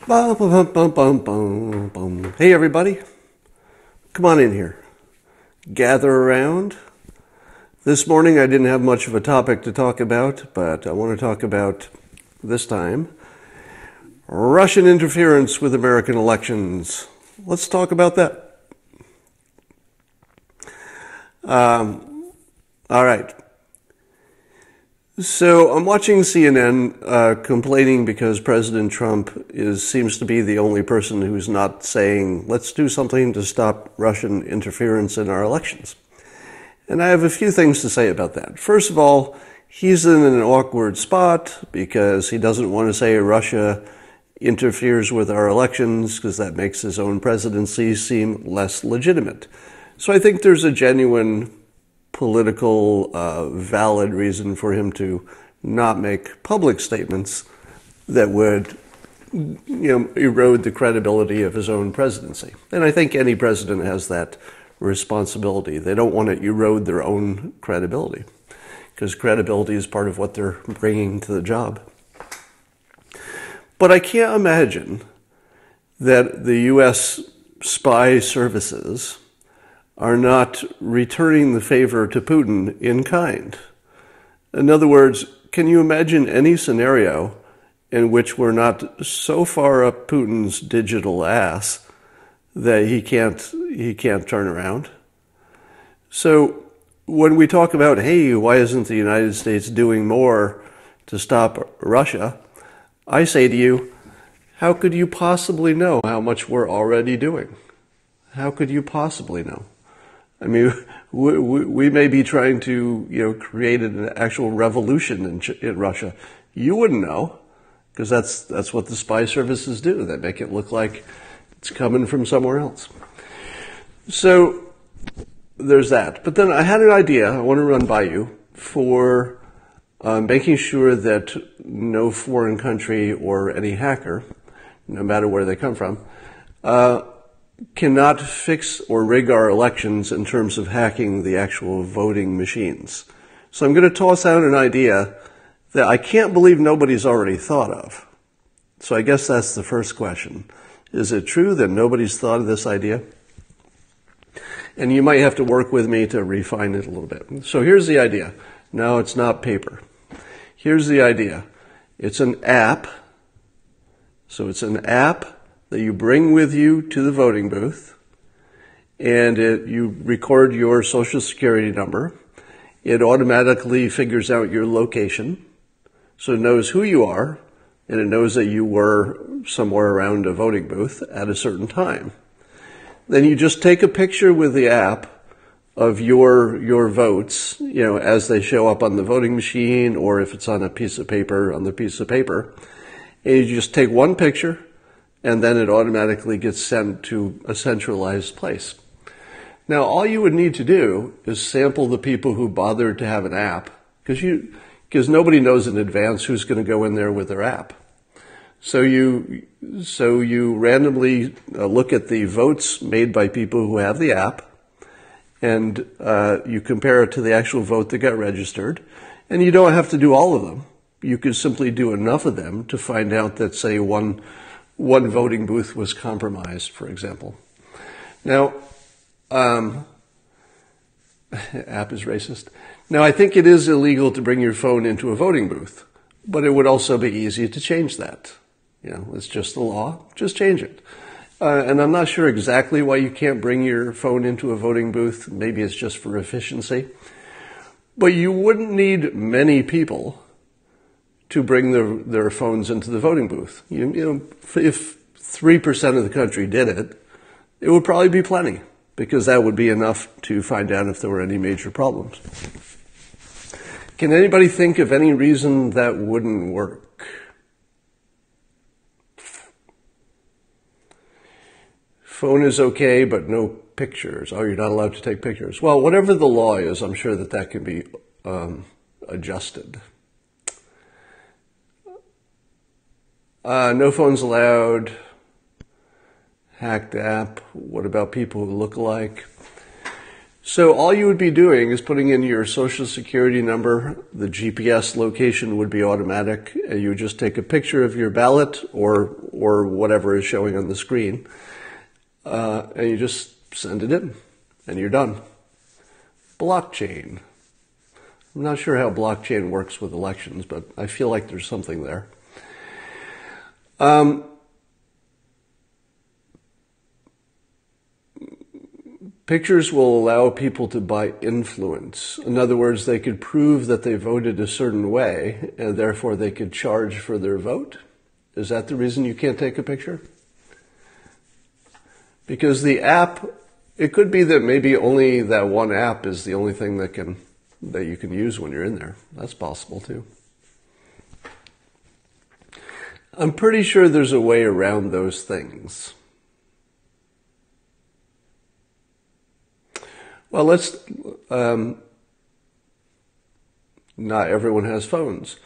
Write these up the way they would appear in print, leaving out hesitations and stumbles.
Bum, bum, bum, bum, bum, bum. Hey, everybody. Come on in here. Gather around. This morning I didn't have much of a topic to talk about, but I want to talk about, this time, Russian interference with American elections. Let's talk about that. All right. So I'm watching CNN complaining because President Trump seems to be the only person who's not saying, let's do something to stop Russian interference in our elections. And I have a few things to say about that. First of all, he's in an awkward spot because he doesn't want to say Russia interferes with our elections because that makes his own presidency seem less legitimate. So I think there's a genuine political, valid reason for him to not make public statements that would, erode the credibility of his own presidency. And I think any president has that responsibility. They don't want to erode their own credibility because credibility is part of what they're bringing to the job. But I can't imagine that the U.S. spy services are not returning the favor to Putin in kind. In other words, can you imagine any scenario in which we're not so far up Putin's digital ass that he can't turn around? So when we talk about, hey, why isn't the United States doing more to stop Russia? I say to you, how could you possibly know how much we're already doing? How could you possibly know? I mean, we may be trying to, create an actual revolution in Russia. You wouldn't know, because that's what the spy services do. They make it look like it's coming from somewhere else. So there's that. But then I had an idea I want to run by you for making sure that no foreign country or any hacker, no matter where they come from, cannot fix or rig our elections in terms of hacking the actual voting machines. So I'm going to toss out an idea that I can't believe nobody's already thought of. So I guess that's the first question. Is it true that nobody's thought of this idea? And you might have to work with me to refine it a little bit. So here's the idea. No, it's not paper. Here's the idea. It's an app. So it's an app that you bring with you to the voting booth, and you record your social security number. It automatically figures out your location, so it knows who you are, and it knows that you were somewhere around a voting booth at a certain time. Then you just take a picture with the app of your votes, as they show up on the voting machine, or if it's on a piece of paper, on the piece of paper. And you just take one picture, and then it automatically gets sent to a centralized place. Now, all you would need to do is sample the people who bothered to have an app, because nobody knows in advance who's going to go in there with their app. So you randomly look at the votes made by people who have the app, and you compare it to the actual vote that got registered, and you don't have to do all of them. You could simply do enough of them to find out that, say, one voting booth was compromised, for example. Now, app is racist. Now, I think it is illegal to bring your phone into a voting booth, but it would also be easy to change that. It's just the law. Just change it. And I'm not sure exactly why you can't bring your phone into a voting booth. Maybe it's just for efficiency. But you wouldn't need many people to bring their phones into the voting booth. If 3% of the country did it, it would probably be plenty, because that would be enough to find out if there were any major problems. Can anybody think of any reason that wouldn't work? Phone is okay, but no pictures. Oh, you're not allowed to take pictures. Well, whatever the law is, I'm sure that can be adjusted. No phones allowed. Hacked app. What about people who look alike? So all you would be doing is putting in your social security number, the GPS location would be automatic, and you would just take a picture of your ballot or whatever is showing on the screen, and you just send it in, and you're done. Blockchain. I'm not sure how blockchain works with elections, but I feel like there's something there. Pictures will allow people to buy influence. In other words, they could prove that they voted a certain way, and therefore they could charge for their vote. Is that the reason you can't take a picture? Because the app, it could be that maybe only that one app is the only thing that you can use when you're in there. That's possible too. I'm pretty sure there's a way around those things. Well, not everyone has phones.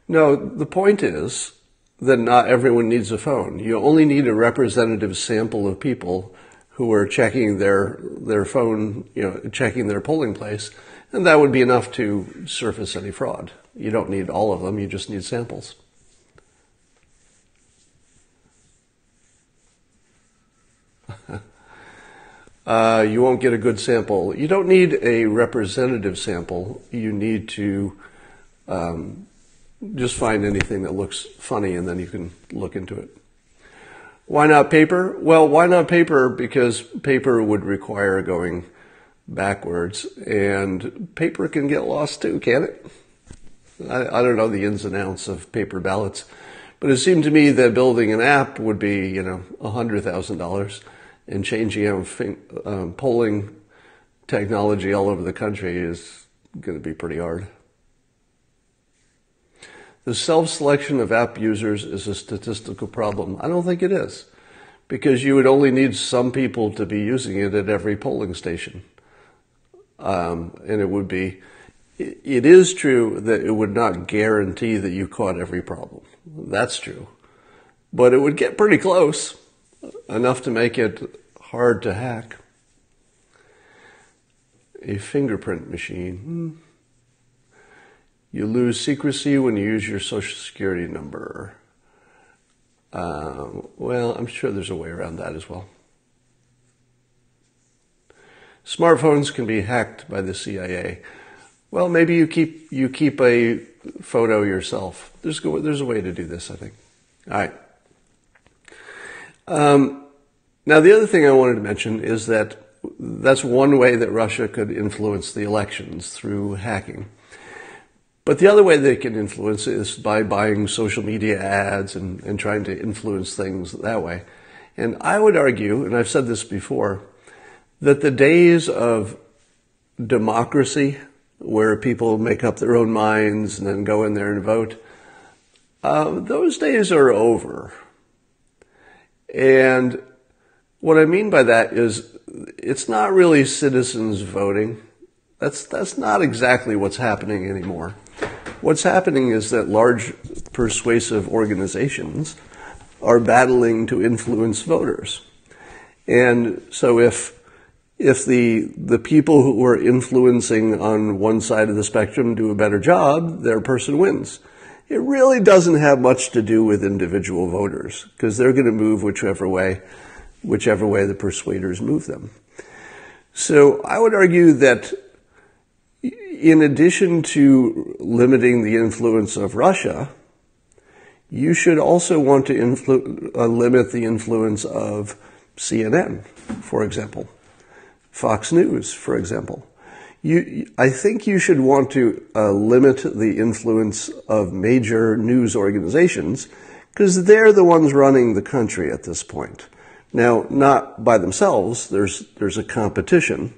No, the point is that not everyone needs a phone. You only need a representative sample of people who are checking their phone, checking their polling place, and that would be enough to surface any fraud. You don't need all of them, you just need samples. You won't get a good sample. You don't need a representative sample. You need to just find anything that looks funny, and then you can look into it. Why not paper? Well, why not paper? Because paper would require going backwards, and paper can get lost too, can't it? I don't know the ins and outs of paper ballots, but it seemed to me that building an app would be, $100,000. And changing polling technology all over the country is going to be pretty hard. The self-selection of app users is a statistical problem. I don't think it is, because you would only need some people to be using it at every polling station. And it is true that it would not guarantee that you caught every problem. That's true. But it would get pretty close. Enough to make it hard to hack. A fingerprint machine. You lose secrecy when you use your social security number. Well, I'm sure there's a way around that as well. Smartphones can be hacked by the CIA. Well, maybe you keep a photo yourself. There's a way to do this, I think. All right. Now, the other thing I wanted to mention is that's one way that Russia could influence the elections, through hacking. But the other way they can influence is by buying social media ads and trying to influence things that way. And I would argue, and I've said this before, that the days of democracy, where people make up their own minds and then go in there and vote, those days are over. And what I mean by that is it's not really citizens voting. That's not exactly what's happening anymore. What's happening is that large persuasive organizations are battling to influence voters. And so if the people who are influencing on one side of the spectrum do a better job, their person wins. It really doesn't have much to do with individual voters, because they're going to move whichever way the persuaders move them. So I would argue that in addition to limiting the influence of Russia, you should also want to limit the influence of CNN, for example, Fox News, for example. I think you should want to limit the influence of major news organizations, because they're the ones running the country at this point. Now, not by themselves. There's a competition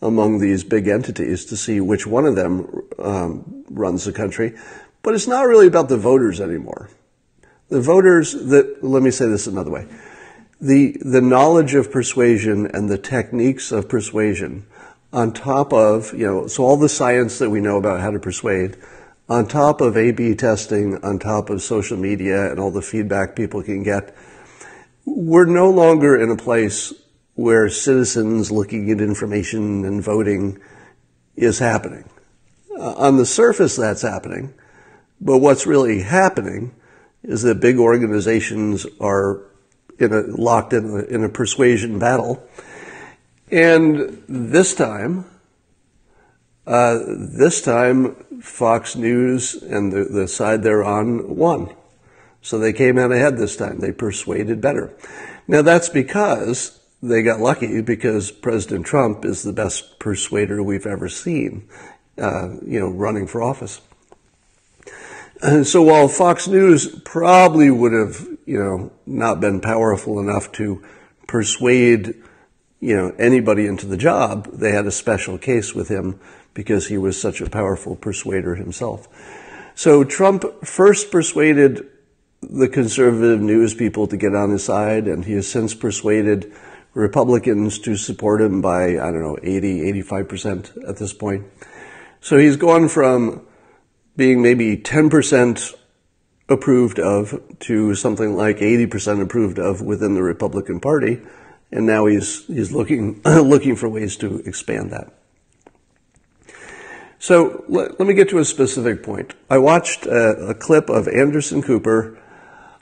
among these big entities to see which one of them runs the country, but it's not really about the voters anymore. The voters, let me say this another way. The knowledge of persuasion and the techniques of persuasion, on top of, so all the science that we know about how to persuade, on top of A/B testing, on top of social media and all the feedback people can get, we're no longer in a place where citizens looking at information and voting is happening. On the surface, that's happening. But what's really happening is that big organizations are locked in a persuasion battle. And this time, Fox News and the side they're on won. So they came out ahead this time. They persuaded better. Now that's because they got lucky, because President Trump is the best persuader we've ever seen, running for office. And so while Fox News probably would have, not been powerful enough to persuade, anybody into the job, they had a special case with him because he was such a powerful persuader himself. So Trump first persuaded the conservative news people to get on his side, and he has since persuaded Republicans to support him by, 85% at this point. So he's gone from being maybe 10% approved of to something like 80% approved of within the Republican Party, and now he's looking for ways to expand that. So let me get to a specific point. I watched a clip of Anderson Cooper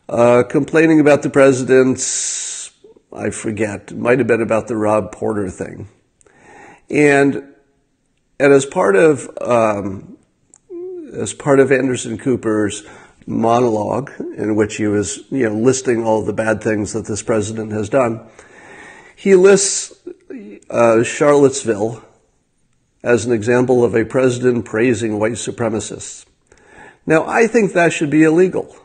complaining about the president's, I forget, it might have been about the Rob Porter thing. And as part of Anderson Cooper's monologue, in which he was, listing all the bad things that this president has done, he lists Charlottesville as an example of a president praising white supremacists. Now, I think that should be illegal,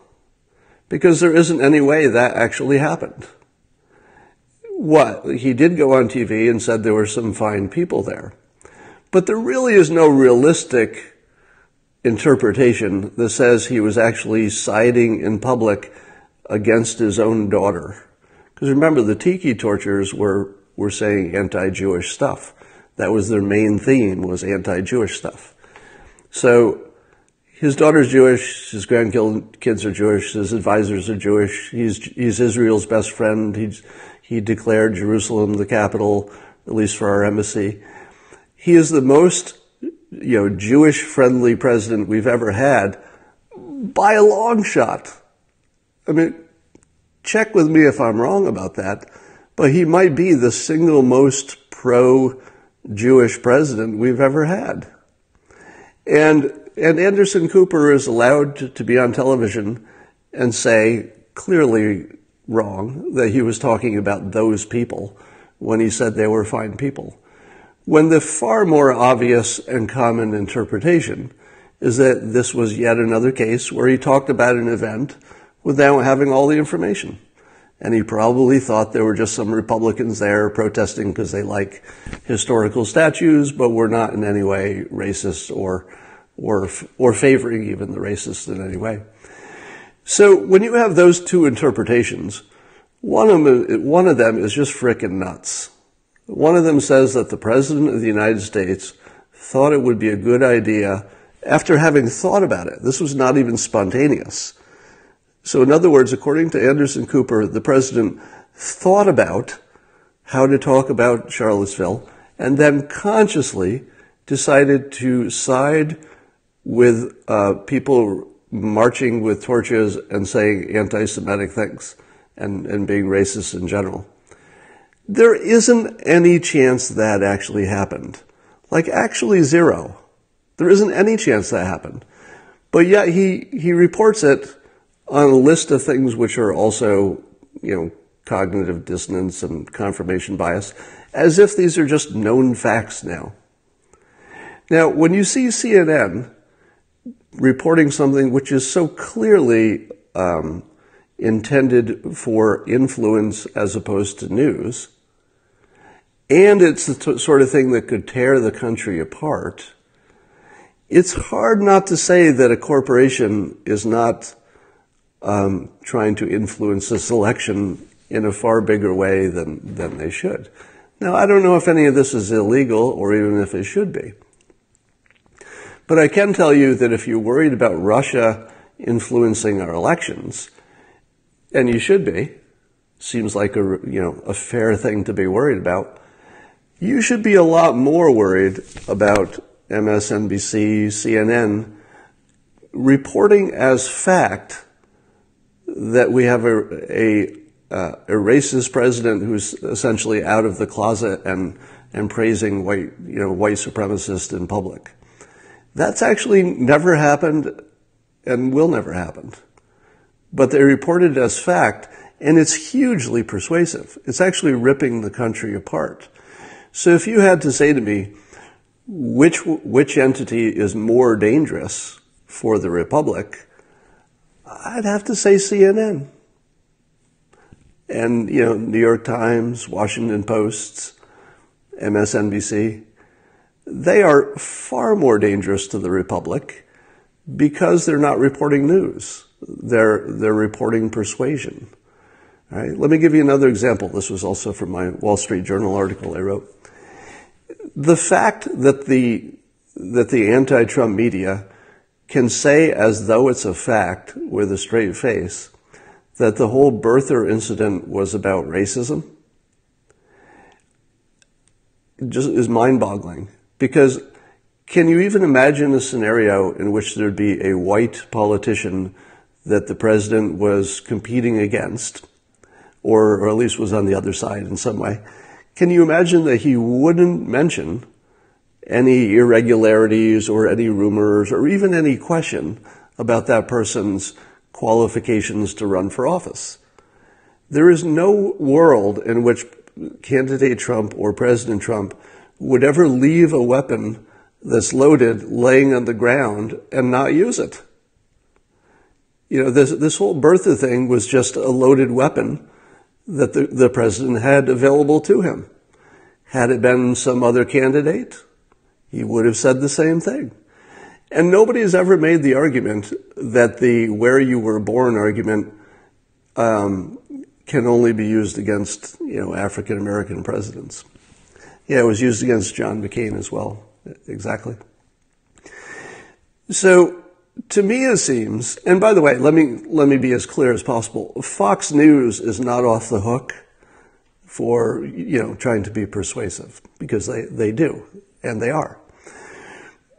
because there isn't any way that actually happened. He did go on TV and said there were some fine people there. But there really is no realistic interpretation that says he was actually siding in public against his own daughter. Because remember, the Tiki torturers were saying anti-Jewish stuff. That was their main theme, was anti-Jewish stuff. So his daughter's Jewish, his grandkids are Jewish, his advisors are Jewish, he's Israel's best friend, he declared Jerusalem the capital, at least for our embassy. He is the most, Jewish-friendly president we've ever had by a long shot. I mean, check with me if I'm wrong about that, but he might be the single most pro-Jewish president we've ever had. And Anderson Cooper is allowed to be on television and say, clearly wrong, that he was talking about those people when he said they were fine people, when the far more obvious and common interpretation is that this was yet another case where he talked about an event without having all the information. And he probably thought there were just some Republicans there protesting because they like historical statues, but were not in any way racist or favoring even the racists in any way. So when you have those two interpretations, one of them is just frickin' nuts. One of them says that the President of the United States thought it would be a good idea after having thought about it. This was not even spontaneous. So in other words, according to Anderson Cooper, the President thought about how to talk about Charlottesville and then consciously decided to side with people marching with torches and saying anti-Semitic things and being racist in general. There isn't any chance that actually happened. Like, actually zero. There isn't any chance that happened. But yet he reports it on a list of things which are also, cognitive dissonance and confirmation bias, as if these are just known facts now. Now, when you see CNN reporting something which is so clearly intended for influence as opposed to news, and it's the sort of thing that could tear the country apart, it's hard not to say that a corporation is not trying to influence this election in a far bigger way than they should. Now, I don't know if any of this is illegal or even if it should be. But I can tell you that if you're worried about Russia influencing our elections, and you should be, seems like a fair thing to be worried about. You should be a lot more worried about MSNBC, CNN reporting as fact that we have a racist president who's essentially out of the closet and praising white supremacists in public. That's actually never happened and will never happen. But they report it as fact, and it's hugely persuasive. It's actually ripping the country apart. So if you had to say to me, which entity is more dangerous for the Republic, I'd have to say CNN. And, New York Times, Washington Post, MSNBC, they are far more dangerous to the Republic because they're not reporting news. They're reporting persuasion. All right, let me give you another example. This was also from my Wall Street Journal article I wrote. The fact that the anti-Trump media can say as though it's a fact with a straight face that the whole birther incident was about racism just is mind-boggling. Because can you even imagine a scenario in which there'd be a white politician that the president was competing against, or at least was on the other side in some way? Can you imagine that he wouldn't mention any irregularities or any rumors or even any question about that person's qualifications to run for office? There is no world in which candidate Trump or President Trump would ever leave a weapon that's loaded laying on the ground and not use it. This whole birther thing was just a loaded weapon that the president had available to him. Had it been some other candidate, he would have said the same thing. And nobody has ever made the argument that the where you were born argument can only be used against, African American presidents. Yeah, it was used against John McCain as well. Exactly. So to me it seems, and by the way, let me be as clear as possible. Fox News is not off the hook for, trying to be persuasive, because they do, and they are.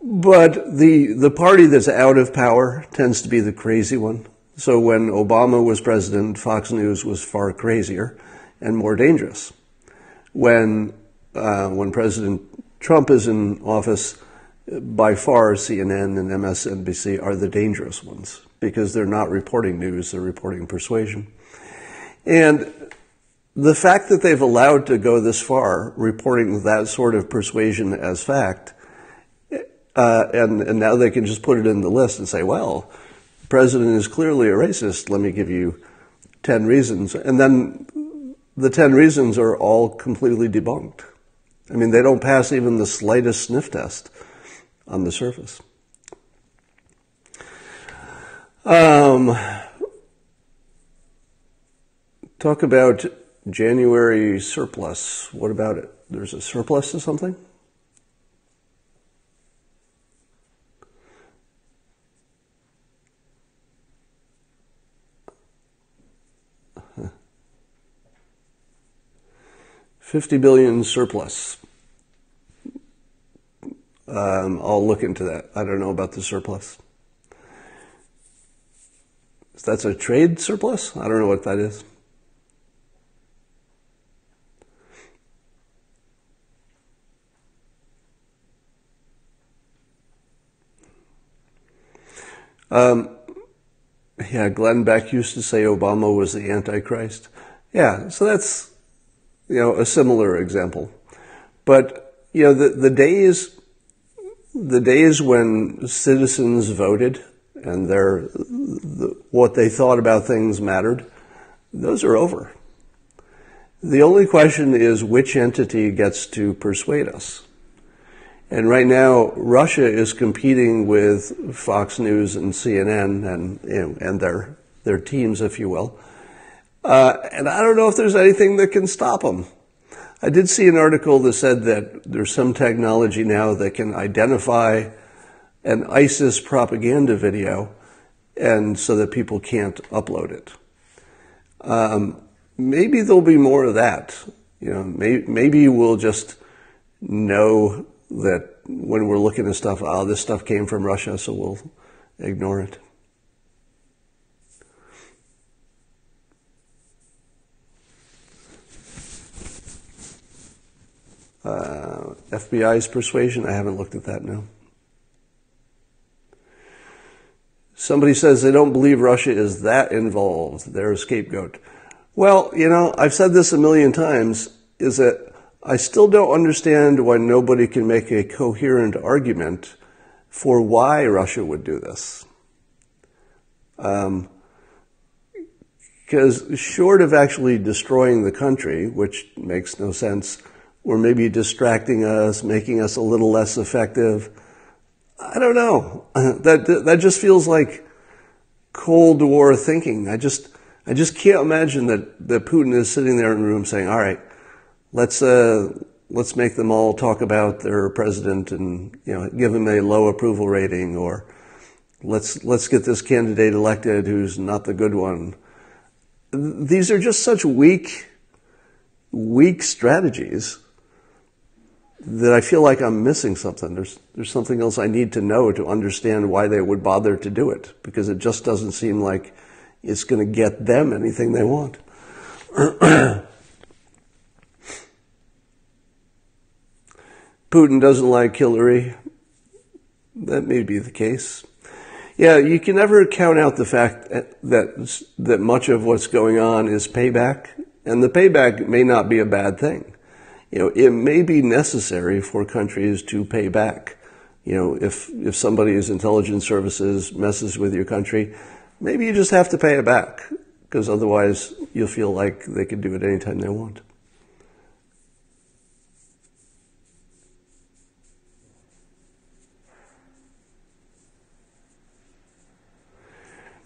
But the party that's out of power tends to be the crazy one. So when Obama was president, Fox News was far crazier and more dangerous. When President Trump is in office, by far CNN and MSNBC are the dangerous ones because they're not reporting news, they're reporting persuasion. And the fact that they've allowed to go this far, reporting that sort of persuasion as fact, and now they can just put it in the list and say, well, the president is clearly a racist, let me give you 10 reasons. And then the 10 reasons are all completely debunked. I mean, they don't pass even the slightest sniff test on the surface. Talk about January surplus. What about it? There's a surplus to something? $50 billion surplus. I'll look into that. I don't know about the surplus. That's a trade surplus? I don't know what that is. Yeah, Glenn Beck used to say Obama was the Antichrist. Yeah, so that's, a similar example. But, the days when citizens voted and what they thought about things mattered, those are over. The only question is which entity gets to persuade us. And right now, Russia is competing with Fox News and CNN and their teams, if you will. And I don't know if there's anything that can stop them. I did see an article that said that there's some technology now that can identify an ISIS propaganda video, and so that people can't upload it. maybe there'll be more of that. Maybe we'll just know that when we're looking at stuff, this stuff came from Russia, so we'll ignore it. FBI's persuasion, I haven't looked at that, no. Somebody says they don't believe Russia is that involved. They're a scapegoat. Well, I've said this a million times, is that I still don't understand why nobody can make a coherent argument for why Russia would do this. Because short of actually destroying the country, which makes no sense, or maybe distracting us, making us a little less effective, I don't know. That just feels like Cold War thinking. I just can't imagine that Putin is sitting there in the room saying, all right, let's make them all talk about their president and give him a low approval rating, or let's get this candidate elected who's not the good one. These are just such weak strategies that I feel like I'm missing something. There's something else I need to know to understand why they would bother to do it, because it just doesn't seem like it's going to get them anything they want. Putin doesn't like Hillary. That may be the case. Yeah, you can never count out the fact that much of what's going on is payback, and the payback may not be a bad thing. It may be necessary for countries to pay back. If somebody's intelligence services messes with your country, maybe you just have to pay it back, because otherwise you'll feel like they could do it anytime they want.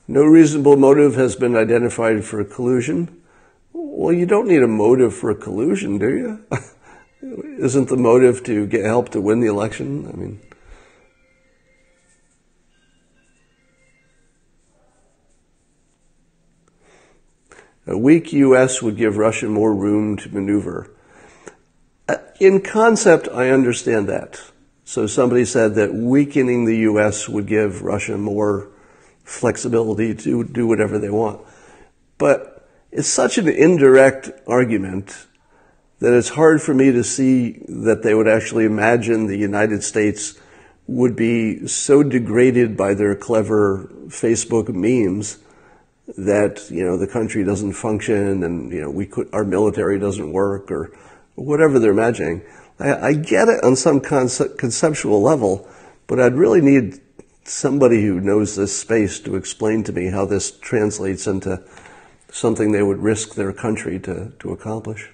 No reasonable motive has been identified for collusion. Well, you don't need a motive for collusion, do you? Isn't the motive to get help to win the election? I mean, a weak U.S. would give Russia more room to maneuver. In concept, I understand that. So somebody said that weakening the U.S. would give Russia more flexibility to do whatever they want. But it's such an indirect argument that it's hard for me to see that they would actually imagine the United States would be so degraded by their clever Facebook memes that, the country doesn't function and, our military doesn't work or whatever they're imagining. I get it on some conceptual level, but I'd really need somebody who knows this space to explain to me how this translates into something they would risk their country to accomplish.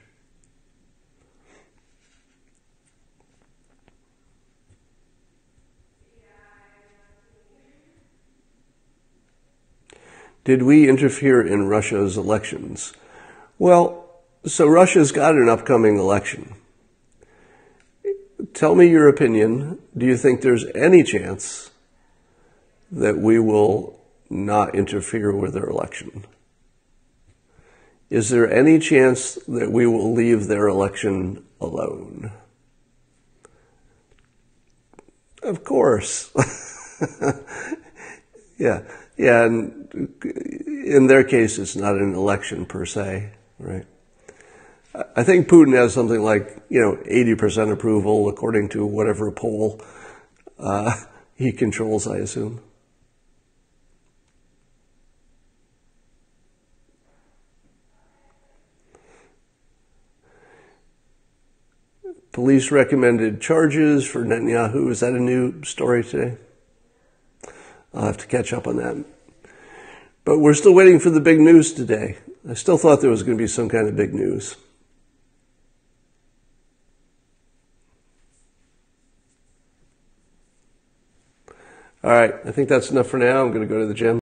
Did we interfere in Russia's elections? Well, so Russia's got an upcoming election. Tell me your opinion. Do you think there's any chance that we will not interfere with their election? Is there any chance that we will leave their election alone? Of course. Yeah, and in their case, it's not an election per se, right? I think Putin has something like, 80% approval according to whatever poll he controls, I assume. Police recommended charges for Netanyahu. Is that a new story today? I'll have to catch up on that. But we're still waiting for the big news today. I still thought there was going to be some kind of big news. All right, I think that's enough for now. I'm going to go to the gym.